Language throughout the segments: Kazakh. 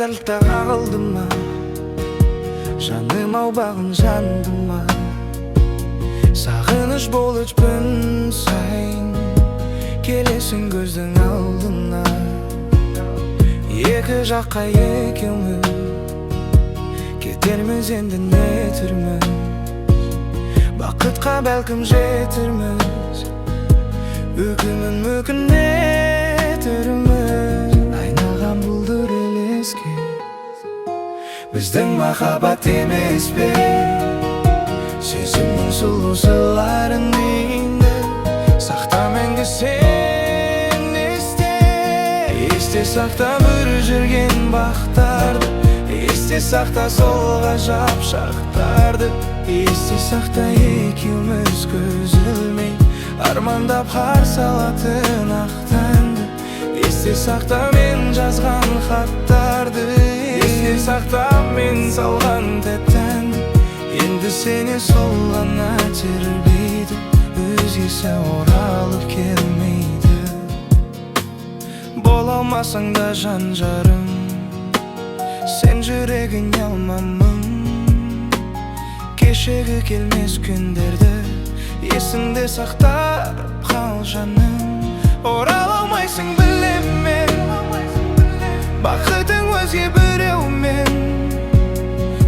дәл қағылды ма, жаным ау бағым жанды ма. Сағыныш болып күн сайын келесің көздің алдына. Екі жаққа екеуміз кетерміз енді не түрміз, бақытқа бәлкім жетерміз, үкімін мүкіне түріміз. Айналған бұлдыр елеске біздің махаббат емес пе, сезімнің сұлу сырларын енді сақта мәңгі сен есте сақта бір жүрген бақтарды, есте сақта сол ғажап шақтарды, есте сақта екеуміз көз ілмей армандап қарсы алатын ақ таңды, есте сақта мен жазған хаттарды, есте сақта мен салған тәтті әнді. Енді сені сол ғана тербейді, өзгесі оралып келмейді. Бола алмасаң да жан жарым, сен жүрегіне алмамын. Кешегі келмес күндерді есіңде сақтап қал жаным. Орала алмайсың білемін, бақытың өзге біреумен,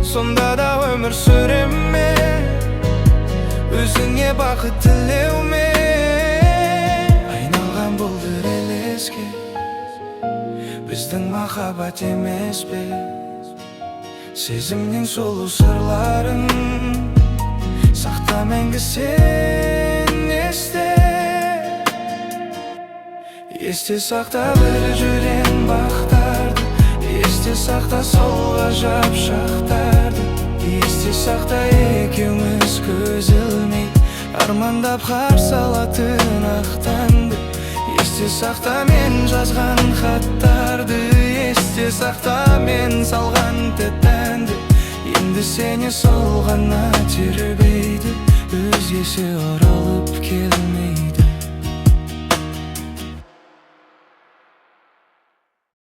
сонда да өмір сүремін өзіңе бақыт тілеумен. Айналған бұлдыр елеске біздің махаббат емес пе, сезімнің сұлу сырларын сақта мәңгі сен есте сақта бір жүрген бақтарды, есте сақта сол ғажап шақтарды, есте сақта екеуміз көз ілмей армандап қарсы алатын ақ таңды, есте сақта мен жазған хаттарды, есте сақта мен салған тәтті әнді. Енді сені сол ғана тербейді, өзгесі оралып келмейді.